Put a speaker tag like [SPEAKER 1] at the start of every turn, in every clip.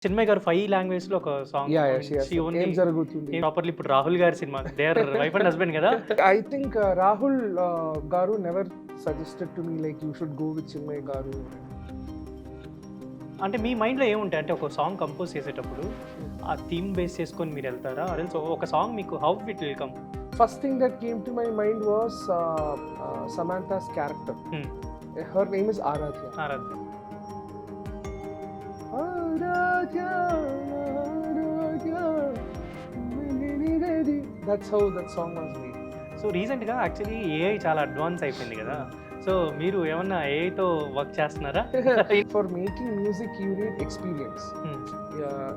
[SPEAKER 1] చిన్మయి గారు 5 లాంగ్వేజ్‌లో ఒక song
[SPEAKER 2] Yeah,
[SPEAKER 1] I
[SPEAKER 2] yeah,
[SPEAKER 1] mean
[SPEAKER 2] she has
[SPEAKER 1] she
[SPEAKER 2] said,
[SPEAKER 1] only
[SPEAKER 2] "Em జరుగుతుంది."
[SPEAKER 1] ప్రాపర్లీ ఇప్పుడు రాహుల్ గారి cinema they or wife and husband కదా.
[SPEAKER 2] I think Rahul Garu never suggested to me like you should go with Chinmay Garu.
[SPEAKER 1] అంటే మీ మైండ్‌లో ఏముంటాయి అంటే ఒక song compose చేసేటప్పుడు ఆ థీమ్ బేస్ చేసుకొని మీరు వెళ్తారా? ఆర్ ఎల్స్ ఒక సాంగ్ మీకు how it will come?
[SPEAKER 2] First thing that came to my mind was Samantha's character. Her name is Aradhya.
[SPEAKER 1] Aradhya.
[SPEAKER 2] Aradhya, Aradhya, that's how that song was made.
[SPEAKER 1] So రీసెంట్‌గా actually AI చాలా advance అయిపోయింది కదా. So మీరు ఏమన్నా ఏఐతో work చేస్తున్నారా?
[SPEAKER 2] For making music, you need experience.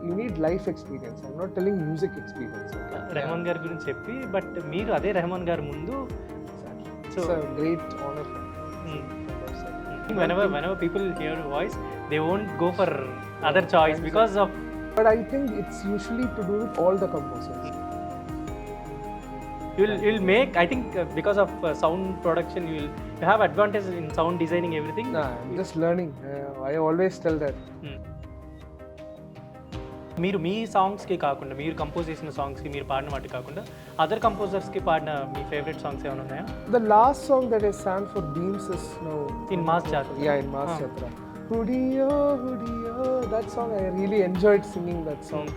[SPEAKER 2] You need life experience. I'm not telling music experience. Okay?
[SPEAKER 1] Rahman గారి గురించి చెప్పి బట్ మీరు అదే రెహమాన్ గారి ముందు
[SPEAKER 2] It's a great honor.
[SPEAKER 1] whenever people hear your voice they won't go for other choice because of.
[SPEAKER 2] But I think it's usually to do with all the composers.
[SPEAKER 1] You'll make, I think because of sound production you have advantage in sound designing everything.
[SPEAKER 2] Nah, I'm just learning. I always tell that.
[SPEAKER 1] మీరు మీ సాంగ్స్కి కాకుండా మీరు compose చేసిన సాంగ్స్కి మీరు పాడిన వాటి కాకుండా other కంపోజర్స్కి పాడిన మీ favourite songs ఏమైనా ఉన్నాయా?
[SPEAKER 2] The last song that I sang for Beams is now
[SPEAKER 1] in Mass Jatra.
[SPEAKER 2] Yeah, in Mass Jatra. Hudiyo, Hudiyo. That song I really enjoyed singing that song.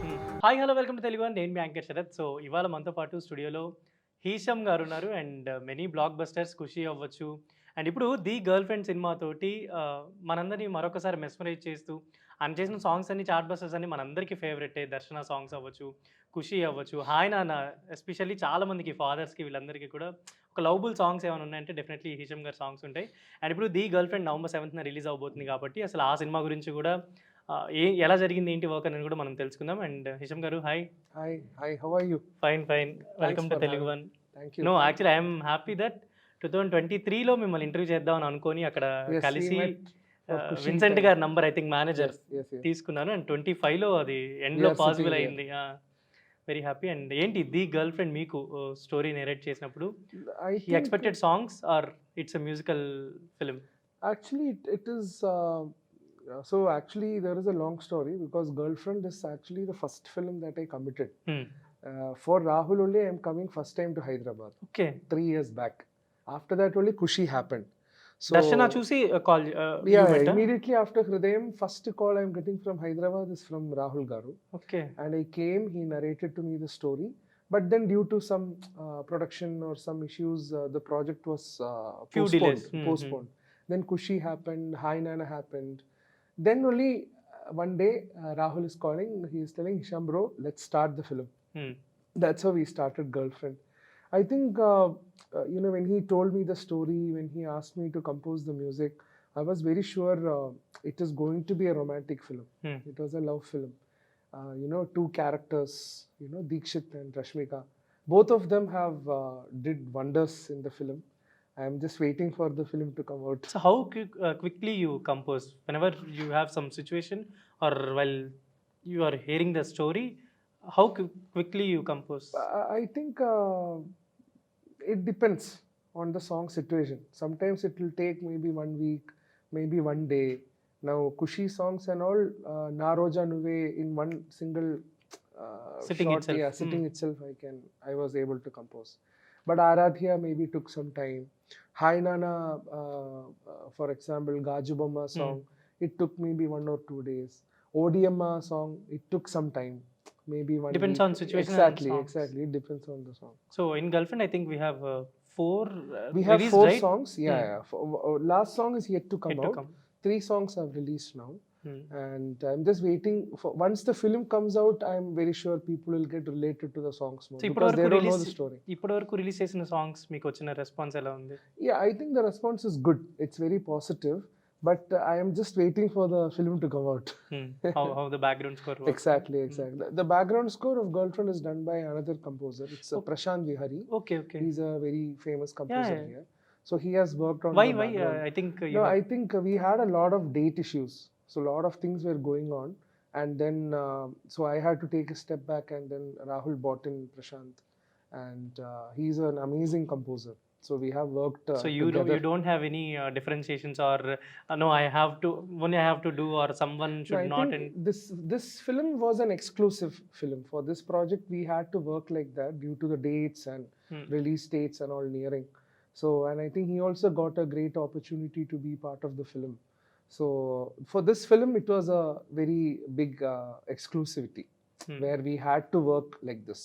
[SPEAKER 1] Hi hello welcome to Telugu. నేను మీ anchor Sarath. So ఇవాళ మనతో పాటు స్టూడియోలో హీషమ్ గారు ఉన్నారు and many black busters ఖుషి అవ్వచ్చు and ఇప్పుడు The girl friend సినిమాతోటి మనందరినీ మరొకసారి మెస్మరైజ్ చేస్తూ ఆయన చేసిన సాంగ్స్ అన్ని చార్ట్ బస్టర్స్ అన్ని మనందరికీ ఫేవరెటే. దర్శన సాంగ్స్ అవ్వచ్చు, ఖుషి అవ్వచ్చు, హాయ్ నాన్న, ఎస్పెషల్లీ చాలామందికి ఫాదర్స్కి వీళ్ళందరికీ కూడా ఒక లవబుల్ సాంగ్స్ ఏమైనా ఉన్నాయంటే డెఫినెట్లీ హిషమ్ గారి సాంగ్స్ ఉంటాయి. అండ్ ఇప్పుడు The Girlfriend November 7th release అవబోతుంది కాబట్టి అసలు ఆ సినిమా గురించి కూడా ఎలా జరిగింది ఏంటి వర్క్ అని కూడా మనం తెలుసుకుందాం. And Hesham garu hi.
[SPEAKER 2] Hi, how are you?
[SPEAKER 1] Fine welcome to Telugu one.
[SPEAKER 2] Thank you.
[SPEAKER 1] No actually I'm happy that 2023లో మిమ్మల్ని ఇంటర్వ్యూ చేద్దామని అనుకొని అక్కడ
[SPEAKER 2] Yes,
[SPEAKER 1] కలిసి
[SPEAKER 2] we met for Kushi
[SPEAKER 1] Vincent
[SPEAKER 2] time.
[SPEAKER 1] గారి number I think manager
[SPEAKER 2] Yes.
[SPEAKER 1] తీసుకున్నాను అండ్ 25లో అది ఎండ్లో
[SPEAKER 2] We are
[SPEAKER 1] పాసిబుల్
[SPEAKER 2] sitting
[SPEAKER 1] అయింది. Very happy. అండ్ ఏంటి ది గర్ల్ ఫ్రెండ్ మీకు స్టోరీ నెరేట్ చేసినప్పుడు
[SPEAKER 2] I
[SPEAKER 1] he
[SPEAKER 2] think
[SPEAKER 1] expected songs or it's a musical film?
[SPEAKER 2] actually it is so actually there is a long story because Girlfriend is actually the first film that I committed. For Rahul only I am coming first time to Hyderabad
[SPEAKER 1] okay.
[SPEAKER 2] 3 years back. After that only Kushi happened. So
[SPEAKER 1] దర్శన చూసి call
[SPEAKER 2] yeah, immediately after Hridayam, first call I am getting from Hyderabad is from Rahul Garu.
[SPEAKER 1] Okay.
[SPEAKER 2] And I came, he narrated to me the story. But then due to some production or some issues, the project was
[SPEAKER 1] Few delays.
[SPEAKER 2] postponed. Then Kushi happened, Hi Nana happened. Then only one day Rahul is calling, he is telling Hisham bro, let's start the film. That's how we started Girlfriend. I think, when he told me the story, when he asked me to compose the music, I was very sure it is going to be a romantic film. It was a love film. Two characters, Deekshit and Rashmika. Both of them have did wonders in the film. I am just waiting for the film to come out.
[SPEAKER 1] So how quickly you compose? Whenever you have some situation or while you are hearing the story, how quickly you compose?
[SPEAKER 2] I think it depends on the song situation. Sometimes it will take maybe 1 week, maybe 1 day. Now Kushi songs and all, Na Roja Nuve in one single
[SPEAKER 1] Sitting
[SPEAKER 2] shot,
[SPEAKER 1] itself.
[SPEAKER 2] yeah, sitting itself I was able to compose. But Aradhya maybe took some time. Hi Nana, for example, Gaju Bomma song, it took maybe 1 or 2 days. Odiyamma song, it took some time, maybe 1
[SPEAKER 1] Depends
[SPEAKER 2] week.
[SPEAKER 1] on situation and songs.
[SPEAKER 2] Exactly. It depends on the song.
[SPEAKER 1] So in Girlfriend, I think we have 4
[SPEAKER 2] We have
[SPEAKER 1] released,
[SPEAKER 2] 4
[SPEAKER 1] right?
[SPEAKER 2] songs. Yeah. Last song is yet to come
[SPEAKER 1] Yet to
[SPEAKER 2] out.
[SPEAKER 1] come.
[SPEAKER 2] 3 songs are released now. And I'm just waiting for once the film comes out, I'm very sure people will get related to the songs more
[SPEAKER 1] So
[SPEAKER 2] because they don't know the story.
[SPEAKER 1] ఇప్పటివరకు release చేసిన songs మీకు వచ్చిన response ఎలా ఉంది?
[SPEAKER 2] Yeah, I think the response is good. It's very positive. But I am just waiting for the film to come out.
[SPEAKER 1] How the background score works?
[SPEAKER 2] Exactly. The background score of Girlfriend is done by another composer. It's Prashant Vihari.
[SPEAKER 1] Okay.
[SPEAKER 2] He's a very famous composer here. So he has worked on
[SPEAKER 1] Why?
[SPEAKER 2] the background.
[SPEAKER 1] I think
[SPEAKER 2] I think we had a lot of date issues. So a lot of things were going on. And then, so I had to take a step back and then Rahul brought in Prashant. And he's an amazing composer. So we have worked
[SPEAKER 1] So
[SPEAKER 2] together.
[SPEAKER 1] you don't have any differentiations or no, I have to, only I have to do, or someone
[SPEAKER 2] No,
[SPEAKER 1] should
[SPEAKER 2] I
[SPEAKER 1] not.
[SPEAKER 2] think
[SPEAKER 1] And
[SPEAKER 2] this film was an exclusive film. For this project, we had to work like that due to the dates and
[SPEAKER 1] Hmm.
[SPEAKER 2] release dates and all nearing. So, and I think he also got a great opportunity to be part of the film. So, for this film, it was a very big exclusivity
[SPEAKER 1] Hmm.
[SPEAKER 2] where we had to work like this.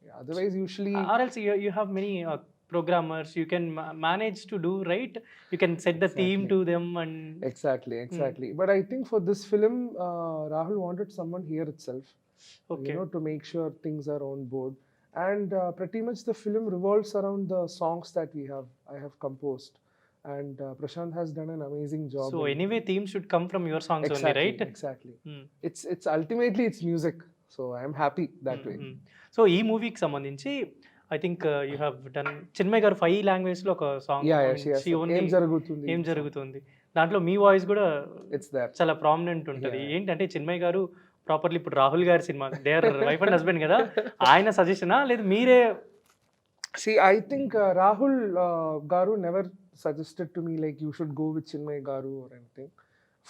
[SPEAKER 2] Yeah, otherwise, usually,
[SPEAKER 1] Or else you have many programmers you can manage to do, right? You can set the theme
[SPEAKER 2] Exactly.
[SPEAKER 1] to them and
[SPEAKER 2] exactly. But I think for this film, Rahul wanted someone here itself,
[SPEAKER 1] okay.
[SPEAKER 2] to make sure things are on board. And pretty much the film revolves around the songs that I have composed. And Prashant has done an amazing job.
[SPEAKER 1] So anyway, theme should come from your songs only, right?
[SPEAKER 2] Exactly.
[SPEAKER 1] Hmm.
[SPEAKER 2] It's ultimately it's music. So I'm happy that way.
[SPEAKER 1] So ఈ మూవీకి సంబంధించి I think you have done, Chinmay గారు 5 లాంగ్వేజ్లో ఒక song,
[SPEAKER 2] Yeah, she has ఏం జరుగుతుంది
[SPEAKER 1] ఏం జరుగుతుంది, దాంట్లో మీ వాయిస్ కూడా
[SPEAKER 2] It's there.
[SPEAKER 1] చాలా ప్రామినెంట్ ఉంటుంది.
[SPEAKER 2] Yeah.
[SPEAKER 1] ఏంటంటే చిన్మయ్ గారు ప్రాపర్లీ ఇప్పుడు రాహుల్ గారి cinema, they or wife and husband కదా, ఆయన సజెషనా లేదు మీరే?
[SPEAKER 2] See, I think Rahul Garu never suggested to me like you should go with Chinmay Garu or anything.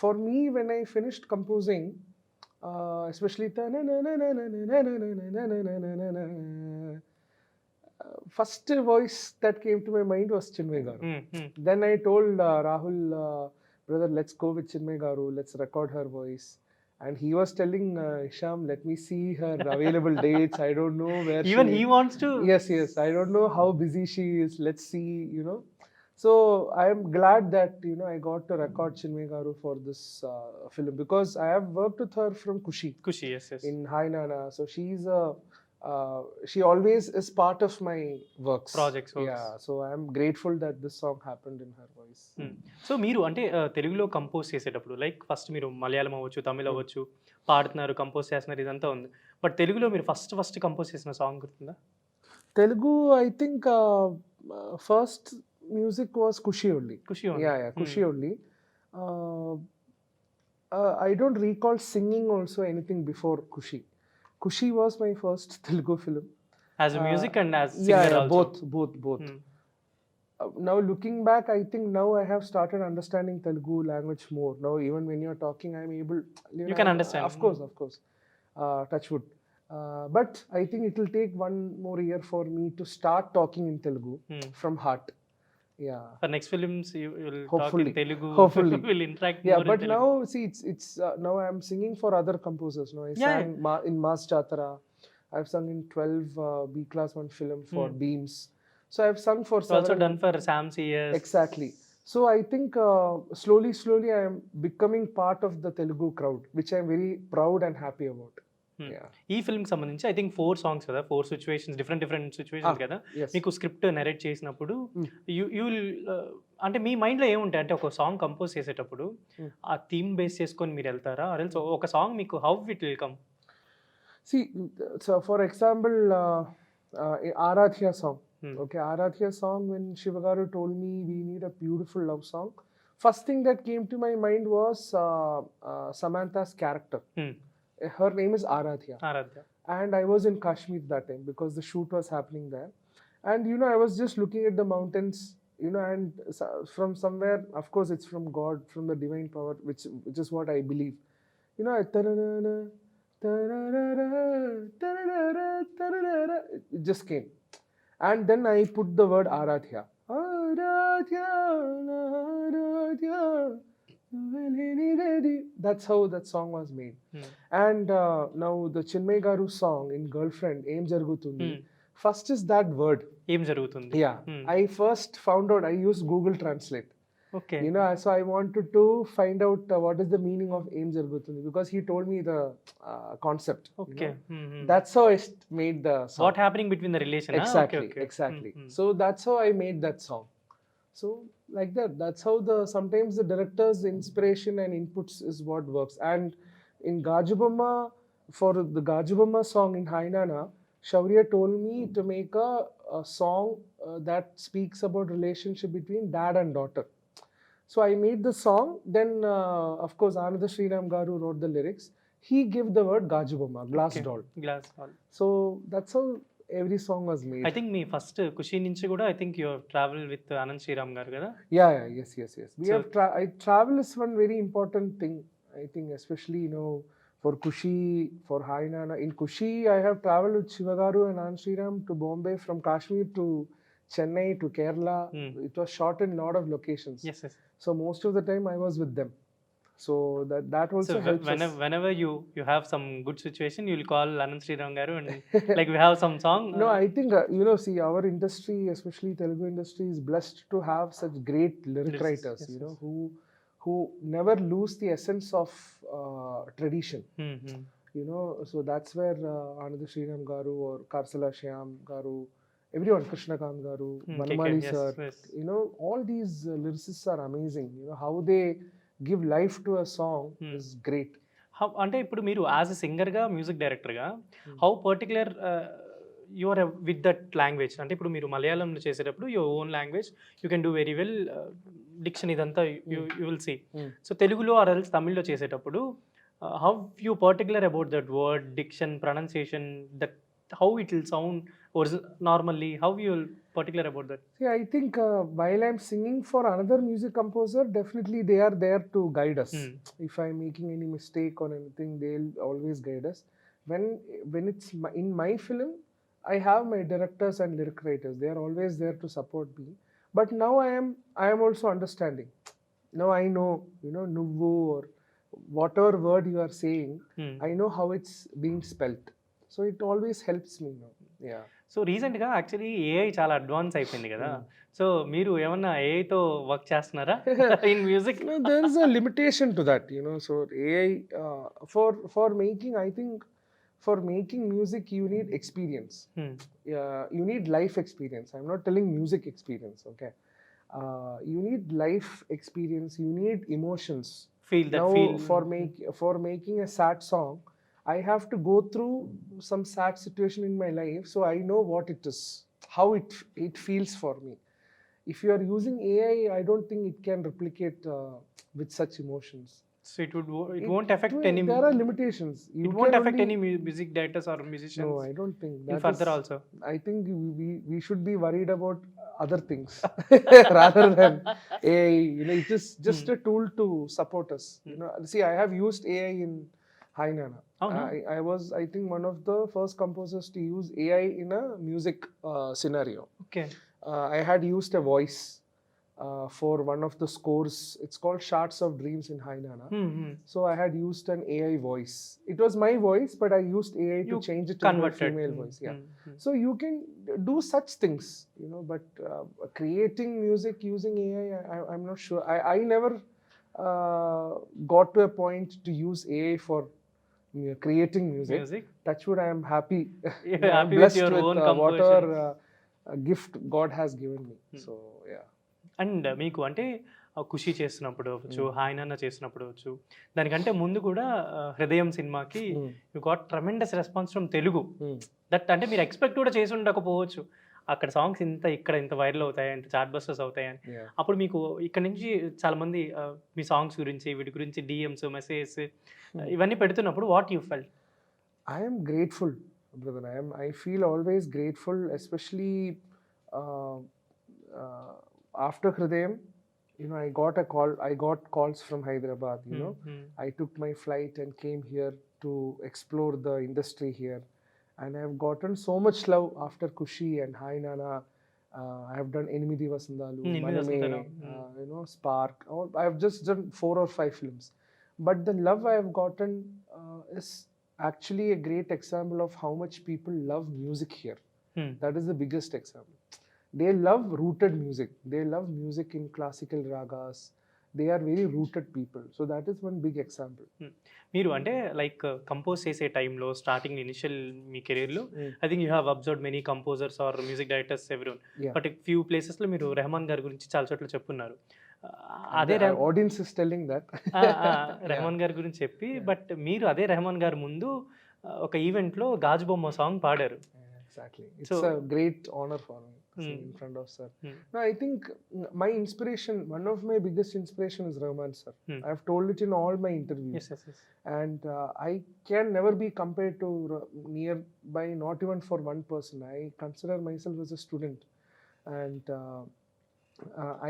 [SPEAKER 2] For me, when I finished composing, especially first voice that came to my mind was Chinmay Garu. Then I told Rahul, brother, let's go with Chinmay Garu, let's record her voice. And he was telling Hesham, let me see her available dates. I don't know where
[SPEAKER 1] Even
[SPEAKER 2] she...
[SPEAKER 1] he wants to.
[SPEAKER 2] Yes. I don't know how busy she is. Let's see, So I am glad that, I got to record Chinmay Garu for this film, because I have worked with her from Kushi.
[SPEAKER 1] Kushi, yes.
[SPEAKER 2] In Hi Nana. So she always is part of my works.
[SPEAKER 1] Projects.
[SPEAKER 2] Yeah. So I am grateful that this song happened in her voice.
[SPEAKER 1] So మీరు అంటే తెలుగులో compose చేసేటప్పుడు like first మీరు మలయాళం అవ్వచ్చు, తమిళ్ అవ్వచ్చు, పాడుతున్నారు, compose చేస్తున్నారు, ఇదంతా ఉంది. బట్ తెలుగులో మీరు ఫస్ట్ కంపోజ్ చేసిన సాంగ్ గుర్తుందా?
[SPEAKER 2] Telugu, I think first music was Kushi only.
[SPEAKER 1] Kushi only.
[SPEAKER 2] Yeah, Kushi only. I don't recall singing also anything before Kushi. Kushi was my first Telugu film.
[SPEAKER 1] As a music and as singer also.
[SPEAKER 2] Both. Now looking back, I think now I have started understanding Telugu language more. Now even when you're talking, I'm able.
[SPEAKER 1] You can understand.
[SPEAKER 2] Of course. Touch wood. But I think it will take one more year for me to start talking in Telugu from heart. Yeah.
[SPEAKER 1] For next films, you will
[SPEAKER 2] Hopefully.
[SPEAKER 1] talk in Telugu.
[SPEAKER 2] Hopefully.
[SPEAKER 1] will interact
[SPEAKER 2] Yeah,
[SPEAKER 1] more
[SPEAKER 2] but
[SPEAKER 1] in Telugu.
[SPEAKER 2] now see, it's now I'm singing for other composers. No, I sang in Mas Chatara. I've sung in 12 B Class 1 film for Beams. So I've sung for
[SPEAKER 1] It's also done for Sam CS.
[SPEAKER 2] Exactly. So I think slowly I am becoming part of the Telugu crowd, which I'm very proud and happy about. Yeah.
[SPEAKER 1] ఈ ఫిల్మ్కి సంబంధించి I think 4 songs కదా, 4 situations, different situations కదా.
[SPEAKER 2] Yes.
[SPEAKER 1] మీకు script narrate చేసినప్పుడు you అంటే మీ మైండ్లో ఏముంటాయి అంటే ఒక సాంగ్ కంపోజ్ చేసేటప్పుడు ఆ థీమ్ బేస్ చేసుకొని మీరు వెళ్తారా, ఆర్ ఎల్స్ ఒక సాంగ్ మీకు how it will come?
[SPEAKER 2] See, so for example, Aradhya song. Okay, Aradhya song, when Shivagaru told me we need a beautiful love song, first thing that came to my mind was Samantha's character. Her name is Aradhya. And I was in Kashmir that time because the shoot was happening there. And I was just looking at the mountains, and from somewhere, of course it's from God, from the divine power, which is what I believe. It just came. And then I put the word Aradhya. Aradhya, Aradhya. That's how that song was made. And now the Chinmay Garu song in Girlfriend, Em Jarugutundi, first is that word.
[SPEAKER 1] Em Jarugutundi.
[SPEAKER 2] Yeah. I first found out, I used Google Translate.
[SPEAKER 1] Okay.
[SPEAKER 2] So I wanted to find out what is the meaning of Em Jarugutundi, because he told me the concept.
[SPEAKER 1] Okay.
[SPEAKER 2] That's how I made the song.
[SPEAKER 1] What happening between the relation?
[SPEAKER 2] Exactly. So that's how I made that song. So like that, that's how sometimes the director's inspiration and inputs is what works. And in Gajubamma, for the Gajubamma song in Hainana, Shaurya told me to make a song that speaks about relationship between dad and daughter. So I made the song. Then of course Ananda Sriram Garu wrote the lyrics. He gave the word Gajubamma, glass doll.
[SPEAKER 1] Glass doll.
[SPEAKER 2] So that's how every song was made.
[SPEAKER 1] I think మీ first Kushi నుంచి కూడా I think you travel with Ananth Sriram garu కదా.
[SPEAKER 2] Yeah, yes. We
[SPEAKER 1] So-
[SPEAKER 2] have travel is one very important thing. I think especially for Kushi, for Hi Nana. In Kushi, I have traveled with Shivagaru and Anand Sriram to Bombay, from Kashmir to Chennai to Kerala. It was shot in a lot of locations.
[SPEAKER 1] Yes yes.
[SPEAKER 2] So most of the time I was with them. So that also
[SPEAKER 1] So
[SPEAKER 2] helps us.
[SPEAKER 1] whenever you have some good situation, you will call Anand Sriram garu and like we have some song.
[SPEAKER 2] No, I think see, our industry, especially Telugu industry, is blessed to have such great lyric
[SPEAKER 1] Yes,
[SPEAKER 2] writers.
[SPEAKER 1] yes, yes.
[SPEAKER 2] Who never lose the essence of tradition.
[SPEAKER 1] Mm-hmm.
[SPEAKER 2] So that's where Anand Sriram garu or Karsala Shyam garu, everyone, Krishnakant garu, Vanamali
[SPEAKER 1] yes,
[SPEAKER 2] sir,
[SPEAKER 1] yes.
[SPEAKER 2] all these lyricists are amazing. How they give life to a song is great.
[SPEAKER 1] How అంటే ఇప్పుడు మీరు as a సింగర్గా music డైరెక్టర్గా how particular you are with that language? అంటే ఇప్పుడు మీరు మలయాళంలో చేసేటప్పుడు your own language you can do very well, diction ఇదంతా యూ విల్ సీ. సో తెలుగులో ఆర్ ఎల్స్ తమిళ్లో చేసేటప్పుడు how you particular about that word, diction, pronunciation, that how it will sound normally, how you will particular about that?
[SPEAKER 2] See, I think while I'm singing for another music composer, definitely they are there to guide us. If I'm making any mistake or anything, they'll always guide us. When it's in my film, I have my directors and lyric writers. They are always there to support me. But now I am also understanding. Now I know, nuvvu or whatever word you are saying, I know how it's being spelt. So it always helps me now. Yeah.
[SPEAKER 1] So రీసెంట్గా actually AI చాలా advance అయిపోయింది కదా. So మీరు ఏమన్నా ఏఐతో work చేస్తున్నారా in music?
[SPEAKER 2] No, there is a limitation to that, So AI, for making, I think for making music you need experience. You need life experience. I'm not telling music experience, okay? You need life experience. You need emotions.
[SPEAKER 1] Feel that.
[SPEAKER 2] Now,
[SPEAKER 1] feel
[SPEAKER 2] for making a sad song, I have to go through some sad situation in my life, so I know what it is, how it feels for me. If you are using AI, I don't think it can replicate with such emotions.
[SPEAKER 1] So it won't affect any.
[SPEAKER 2] There are limitations.
[SPEAKER 1] It won't affect any music directors or musicians.
[SPEAKER 2] No, I don't think
[SPEAKER 1] in further also.
[SPEAKER 2] I think we should be worried about other things rather than AI. It is just a tool to support us. See, I have used AI in Hi Nana.
[SPEAKER 1] Oh, no.
[SPEAKER 2] I was, I think, one of the first composers to use AI in a music scenario.
[SPEAKER 1] Okay.
[SPEAKER 2] I had used a voice for one of the scores. It's called Shards of Dreams in Hi Nana. So I had used an AI voice. It was my voice, but I used AI to change it to a female voice. Yeah. So you can do such things, but creating music using AI, I'm not sure. I never got to a point to use AI for creating music. Touchwood, I am happy.
[SPEAKER 1] You're
[SPEAKER 2] I'm
[SPEAKER 1] happy with
[SPEAKER 2] blessed
[SPEAKER 1] your own
[SPEAKER 2] whatever
[SPEAKER 1] compositions.
[SPEAKER 2] gift God has given me. So yeah.
[SPEAKER 1] And మీకు అంటే ఖుషి చేస్తున్నప్పుడు అవ్వచ్చు, hi నాన్న చేస్తున్నప్పుడు అవ్వచ్చు, దానికంటే ముందు కూడా హృదయం సినిమాకి you got tremendous response from Telugu. That అంటే మీరు ఎక్స్పెక్ట్ కూడా చేసి ఉండకపోవచ్చు, అక్కడ సాంగ్స్ ఇక్కడ ఇంత వైరల్ అవుతాయి, ఇంత చార్ట్ బస్టర్స్ అవుతాయని. అప్పుడు మీకు ఇక్కడ నుంచి చాలా మంది మీ సాంగ్స్ గురించి, వీటి గురించి డిఎమ్స్, మెసేజెస్ ఇవన్నీ పెడుతున్నప్పుడు what you felt?
[SPEAKER 2] I am grateful, brother. I feel always grateful, especially after Hridayam. I got a call. I got calls from Hyderabad. I took my flight and came here to explore the industry here, and I have gotten so much love after Kushi and Hi Nana. I have done Enimidi Vasandalu, Maname, Spark. I have just done 4 or 5 films, but the love I have gotten is actually a great example of how much people love music here. That is the biggest example. They love rooted music. They love music in classical ragas. They are very rooted people. So that is one big example.
[SPEAKER 1] మీరు అంటే like compose చేసే టైంలో starting initial మీ కెరీర్లో I think you have observe many composers or music directors everyone, but few ప్లేసెస్లో మీరు రెహమాన్ గారి గురించి చాలా చోట్ల చెప్పున్నారు. అదే
[SPEAKER 2] audience is telling that
[SPEAKER 1] Rahman గారి గురించి చెప్పి, బట్ మీరు అదే రెహమాన్ గారి ముందు ఒక ఈవెంట్లో గాజు బొమ్మ సాంగ్ పాడారు.
[SPEAKER 2] exactly. It's
[SPEAKER 1] So-
[SPEAKER 2] a great honor for me to sing
[SPEAKER 1] Hmm.
[SPEAKER 2] in front of sir.
[SPEAKER 1] Hmm.
[SPEAKER 2] No, I think my inspiration, one of my biggest inspiration is Rahman sir.
[SPEAKER 1] Hmm.
[SPEAKER 2] I've told it in all my interviews.
[SPEAKER 1] Yes, yes, yes.
[SPEAKER 2] And I can never be compared to nearby, not even for one person. I consider myself as a student, and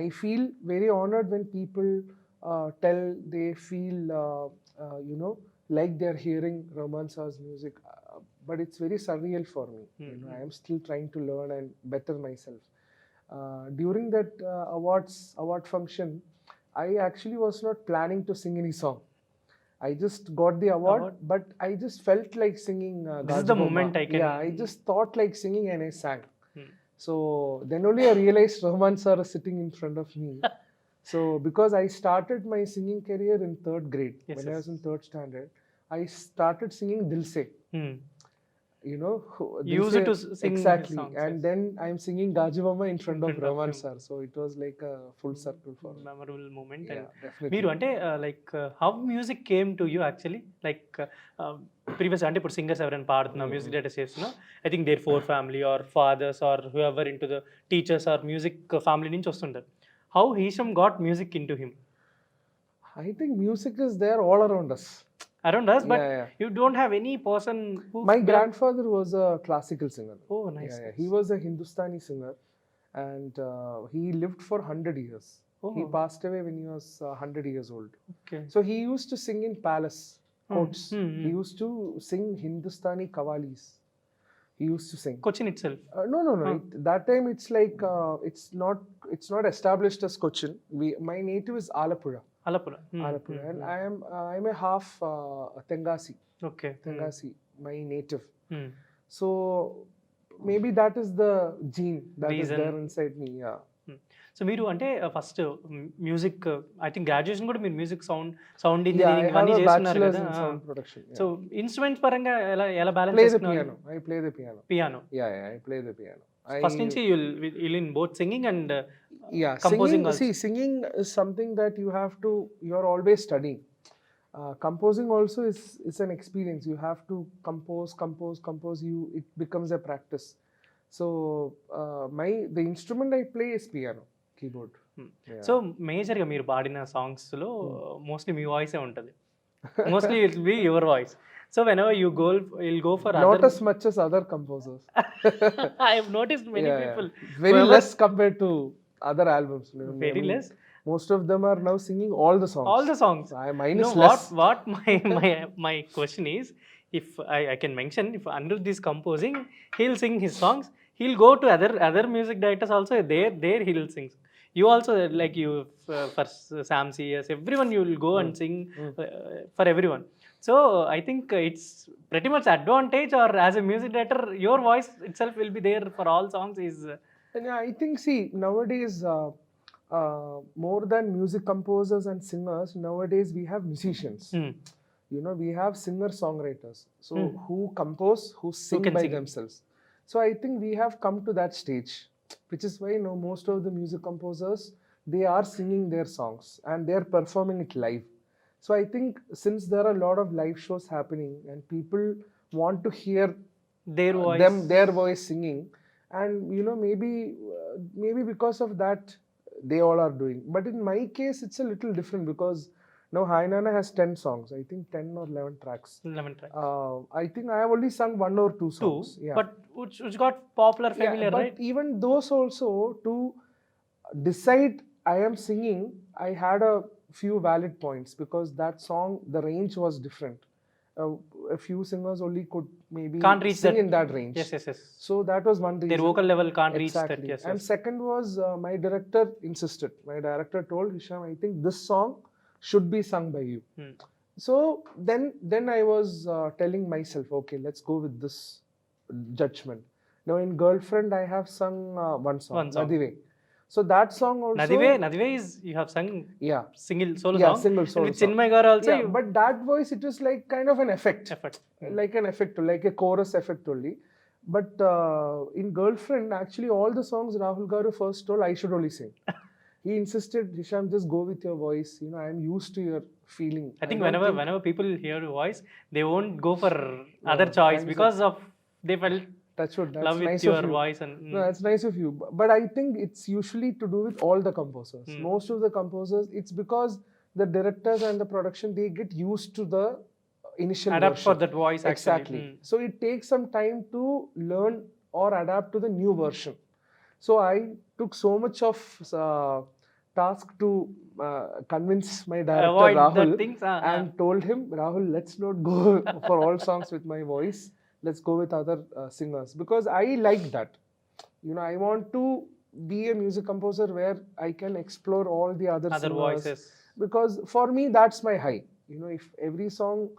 [SPEAKER 2] I feel very honored when people tell they feel you know, like they're hearing Rahman sir's music, but it's very surreal for me. You know, I am still trying to learn and better myself. During that award function, I actually was not planning to sing any song. I just got the award, but I just felt like singing.
[SPEAKER 1] This is the
[SPEAKER 2] Gajabamma.
[SPEAKER 1] moment I can-
[SPEAKER 2] Yeah, I just thought like singing and I sang.
[SPEAKER 1] Hmm.
[SPEAKER 2] So then only I realized Rahman sir is sitting in front of me. So because I started my singing career in 3rd grade,
[SPEAKER 1] Yes,
[SPEAKER 2] when I
[SPEAKER 1] yes.
[SPEAKER 2] was in 3rd standard, I started singing Dil Se.
[SPEAKER 1] Hmm.
[SPEAKER 2] You know,
[SPEAKER 1] You used to sing his
[SPEAKER 2] exactly,
[SPEAKER 1] songs,
[SPEAKER 2] and
[SPEAKER 1] yes.
[SPEAKER 2] then I'm singing Gajabamma in front of
[SPEAKER 1] front of
[SPEAKER 2] Rahman
[SPEAKER 1] him.
[SPEAKER 2] sir. So it was like a full circle for me.
[SPEAKER 1] Memorable moment.
[SPEAKER 2] Yeah,
[SPEAKER 1] And
[SPEAKER 2] definitely.
[SPEAKER 1] మీరు అంటే like how music came to you actually like previous అంటే ఇప్పుడు singers ఎవరైనా పాడుతున్నా music directors చేస్తున్నా I think there for family or fathers or whoever into the teachers or music family నుంచి వస్తుంటారు. How Hesham got music into him
[SPEAKER 2] I think music is there all around us.
[SPEAKER 1] Around us but
[SPEAKER 2] Yeah, yeah.
[SPEAKER 1] You don't have any person
[SPEAKER 2] My grandfather was a classical singer.
[SPEAKER 1] Oh nice
[SPEAKER 2] Yeah, yeah. He was a Hindustani singer, and he lived for 100 years. He passed away when he was 100 years old.
[SPEAKER 1] Okay
[SPEAKER 2] So he used to sing in palace courts. He used to sing Hindustani qawwalis. He used to sing.
[SPEAKER 1] Cochin it self
[SPEAKER 2] No. That time it's like it's not established as Cochin. My native is Alapura.
[SPEAKER 1] అలపుర
[SPEAKER 2] Alapura, and I'm a half Tengasi.
[SPEAKER 1] Okay
[SPEAKER 2] Tengasi, my native. So maybe that is the gene that is
[SPEAKER 1] Reason.
[SPEAKER 2] there inside me. Yeah.
[SPEAKER 1] So మీరు అంటే first music I think graduation కూడా మీరు music sound
[SPEAKER 2] Yeah, I
[SPEAKER 1] engineering
[SPEAKER 2] have
[SPEAKER 1] ఇవన్నీ
[SPEAKER 2] a
[SPEAKER 1] చేస్తున్నారు
[SPEAKER 2] bachelor's
[SPEAKER 1] కదా.
[SPEAKER 2] in sound production. Yeah.
[SPEAKER 1] So instruments పరంగా ఎలా ఎలా బ్యాలెన్స్
[SPEAKER 2] play the
[SPEAKER 1] చేసుకున్నారు?
[SPEAKER 2] piano. I play the piano.
[SPEAKER 1] Piano
[SPEAKER 2] Yeah, I play the piano.
[SPEAKER 1] First నుంచి will in both singing and
[SPEAKER 2] Yeah,
[SPEAKER 1] composing
[SPEAKER 2] singing.
[SPEAKER 1] also.
[SPEAKER 2] See, singing is something that you're always studying. Composing also is an experience. You have to compose. It becomes a practice. So the instrument I play is piano, keyboard. Yeah.
[SPEAKER 1] So మేజర్గా మీరు పాడిన సాంగ్స్లో mostly మీ వాయిసే ఉంటుంది. Mostly it be your voice. So when ever you will go for
[SPEAKER 2] Not as much as other composers.
[SPEAKER 1] I have noticed many
[SPEAKER 2] Yeah,
[SPEAKER 1] people
[SPEAKER 2] Very less compared to other albums.
[SPEAKER 1] Very less.
[SPEAKER 2] Most of them are now singing all the songs.
[SPEAKER 1] All the songs.
[SPEAKER 2] Mine
[SPEAKER 1] No,
[SPEAKER 2] is less.
[SPEAKER 1] what my question is, if I can mention, if Anirudh is composing, he'll sing his songs. He'll go to other music directors also. There he'll sing. You also like you for Sam CS. Everyone you will go and sing for everyone. So I think it's pretty much advantage, or as a music director, your voice itself will be there for all songs. Is
[SPEAKER 2] And I think, see, nowadays, more than music composers and singers, nowadays we have musicians. You know, we have singer-songwriters. So who compose, who sing
[SPEAKER 1] can
[SPEAKER 2] by
[SPEAKER 1] sing.
[SPEAKER 2] themselves. So I think we have come to that stage, which is why most of the music composers, they are singing their songs and they are performing it live. So I think since there are a lot of live shows happening and people want to hear
[SPEAKER 1] their voice.
[SPEAKER 2] their voice singing, and maybe because of that they all are doing. But in my case it's a little different because now Hi Nana has 10 songs, I think 10 or 11 tracks.
[SPEAKER 1] 11 tracks.
[SPEAKER 2] I think I have only sung 1 or 2 songs. Yeah.
[SPEAKER 1] But which got popular, familiar,
[SPEAKER 2] but
[SPEAKER 1] right?
[SPEAKER 2] even those also, to decide I am singing, I had a few valid points because that song, the range was different. A few singers only could maybe
[SPEAKER 1] Can't reach
[SPEAKER 2] sing
[SPEAKER 1] that.
[SPEAKER 2] in that range.
[SPEAKER 1] Yes.
[SPEAKER 2] So that was one reason.
[SPEAKER 1] Their vocal level can't reach that.
[SPEAKER 2] Exactly.
[SPEAKER 1] Yes.
[SPEAKER 2] And second was my director insisted. My director told Hesham, I think this song should be sung by you. So then I was telling myself, okay, let's go with this judgment. Now in Girlfriend, I have sung one song, Nadive. So that song also.
[SPEAKER 1] Nadive is you have sung single solo
[SPEAKER 2] yeah,
[SPEAKER 1] song.
[SPEAKER 2] single solo
[SPEAKER 1] with
[SPEAKER 2] song.
[SPEAKER 1] Chinmay garu also.
[SPEAKER 2] Yeah, but that voice, it was like kind of an effect. Like an effect, like a chorus effect only. But in Girlfriend, actually all the songs Rahul Garu first told I should only sing. He insisted, Hesham, just go with your voice. I am used to your feeling.
[SPEAKER 1] I think whenever people hear your voice, they won't go for other choice because of they felt
[SPEAKER 2] touch wood. That's
[SPEAKER 1] love with
[SPEAKER 2] nice
[SPEAKER 1] your
[SPEAKER 2] of you.
[SPEAKER 1] voice and
[SPEAKER 2] No, that's nice of you. But I think it's usually to do with all the composers. Most of the composers, it's because the directors and the production, they get used to the initial
[SPEAKER 1] adapt
[SPEAKER 2] version.
[SPEAKER 1] for that voice actually.
[SPEAKER 2] Exactly. So it takes some time to learn or adapt to the new version. So I took so much of task to convince my director
[SPEAKER 1] Avoid
[SPEAKER 2] Rahul
[SPEAKER 1] that things.
[SPEAKER 2] and told him, Rahul, let's not go for all songs with my voice. Let's go with other singers, because I like that. I want to be a music composer where I can explore all the other singers,
[SPEAKER 1] voices.
[SPEAKER 2] because for me that's my high. If every song,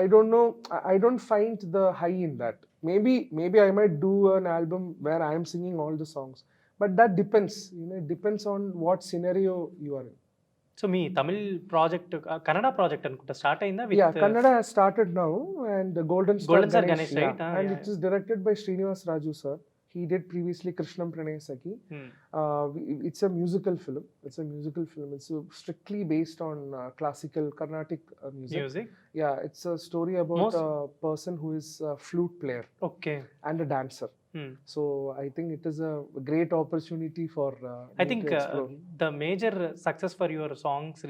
[SPEAKER 2] I don't know, I don't find the high in that. Maybe I might do an album where I am singing all the songs, but that depends. It depends on what scenario you are in.
[SPEAKER 1] So me Tamil project Kannada project అనుకుంటా start అయిందా
[SPEAKER 2] Yeah, Kannada has started now, and Golden Star
[SPEAKER 1] Golden Star
[SPEAKER 2] Ganesh,
[SPEAKER 1] Ganesh, right?
[SPEAKER 2] and it is directed by Srinivas Raju sir. He did previously Krishnam Pranay Saki. It's a musical film. It's strictly based on classical Carnatic music. Yeah, it's a story about a person who is a flute player,
[SPEAKER 1] okay,
[SPEAKER 2] and a dancer. So I think it is a great opportunity for
[SPEAKER 1] I
[SPEAKER 2] me
[SPEAKER 1] think
[SPEAKER 2] to explore.
[SPEAKER 1] the major success for your songs,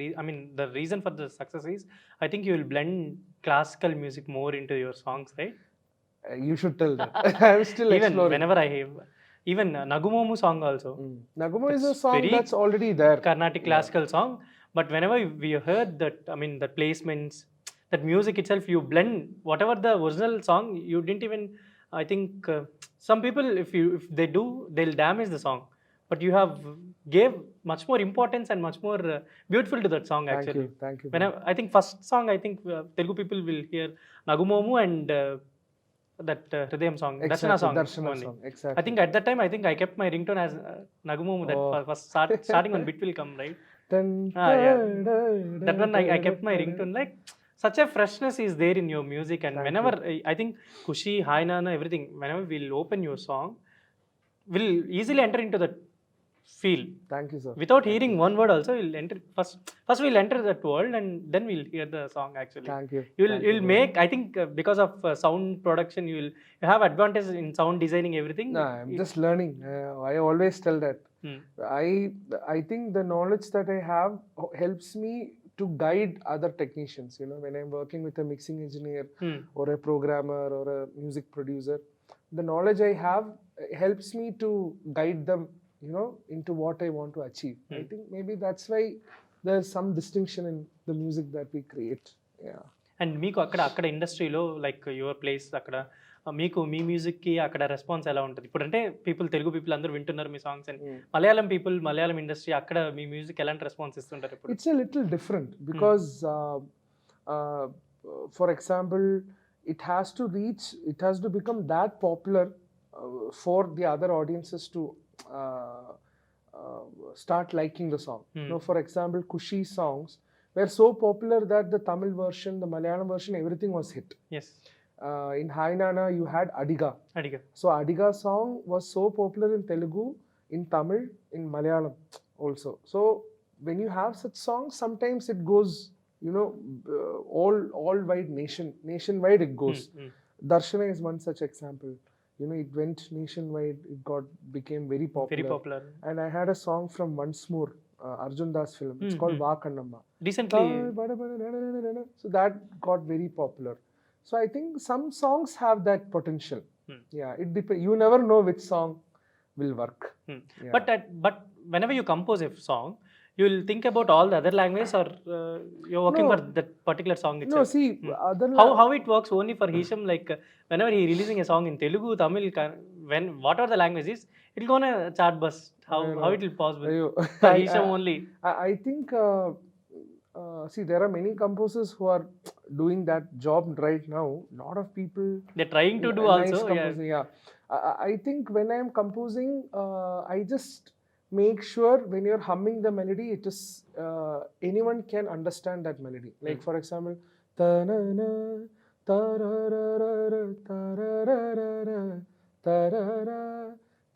[SPEAKER 1] the reason for the success is, I think you will blend classical music more into your songs, right?
[SPEAKER 2] You should tell that. I'm still
[SPEAKER 1] Even
[SPEAKER 2] exploring.
[SPEAKER 1] whenever I hear, even Nagumomu song also.
[SPEAKER 2] Nagumo is a
[SPEAKER 1] It's
[SPEAKER 2] song
[SPEAKER 1] very
[SPEAKER 2] that's already there.
[SPEAKER 1] Carnatic classical song, but whenever we heard that, the placements, that music itself, you blend whatever the original song. You didn't even, I think, some people, if they do, they'll damage the song, but you have gave much more importance and much more beautiful to that song actually.
[SPEAKER 2] Thank you.
[SPEAKER 1] Whenever, I think first song, I think Telugu people will hear Nagumomu and that Hridayam song, Darshana song. Only.
[SPEAKER 2] Exactly.
[SPEAKER 1] I think at that time, I think I kept my ringtone as Nagumomu. That first starting one bit will come, right? Yeah. That one I kept my ringtone. Like, such a freshness is there in your music, and whenever I think Kushi, Hi Nana, everything, whenever we'll open your song, we'll easily enter into that feel.
[SPEAKER 2] Thank you, sir.
[SPEAKER 1] Without hearing one word also, we'll enter first we'll enter that world, and then we'll hear the song actually.
[SPEAKER 2] Thank you.
[SPEAKER 1] You'll make, I think, because of sound production, you have advantage in sound designing, everything.
[SPEAKER 2] No, I'm just learning. I always tell that. I think the knowledge that I have helps me to guide other technicians. When I'm working with a mixing engineer or a programmer or a music producer, the knowledge I have helps me to guide them, into what I want to achieve. I think maybe that's why there's some distinction in the music that we create. Yeah.
[SPEAKER 1] And మీకు అక్కడ ఇండస్ట్రీలో, like your place, అక్కడ మీకు మీ మ్యూజిక్కి అక్కడ response ఎలా ఉంటుంది? ఇప్పుడు అంటే తెలుగు పీపుల్ అందరూ వింటున్నారు మీ సాంగ్స్, అండ్ మలయాళం ఇండస్ట్రీ, అక్కడ మీ మ్యూజిక్ ఎలాంటి రెస్పాన్స్ ఇస్తుంటారు ఇప్పుడు?
[SPEAKER 2] It's a little different because, for example, it has to become that popular for the other audiences to start liking the song. For example, Kushi songs were so popular that the Tamil version, the Malayalam version, everything was hit.
[SPEAKER 1] Yes.
[SPEAKER 2] In Hi Nana, you had Adiga. So Adiga song was so popular in Telugu, in Tamil, in Malayalam also. So when you have such songs, sometimes it goes, all wide nationwide it goes. Darshana is one such example. It went nationwide. It became very popular. And I had a song from Once More, Arjun Das film. It's called Va Kannamma.
[SPEAKER 1] Recently.
[SPEAKER 2] So that got very popular. So I think some songs have that potential. Yeah, it depends. You never know which song will work.
[SPEAKER 1] Yeah. But whenever you compose a song, you will think about all the other languages, or you're working for that particular song itself?
[SPEAKER 2] No, see,
[SPEAKER 1] how it works only for Hesham, like whenever he releasing a song in Telugu, Tamil, whatever the language is, it will go on a chart bus. How it will possible for Hesham only?
[SPEAKER 2] I think, see, there are many composers who are doing that job right now. Lot of people,
[SPEAKER 1] they're trying to do also.
[SPEAKER 2] Yeah. I think when I am composing, I just make sure when you're humming the melody, it is anyone can understand that melody. Like for example, ta-na-na, ta-ra-ra-ra-ra, ta-ra-ra-ra-ra, ta-ra-ra,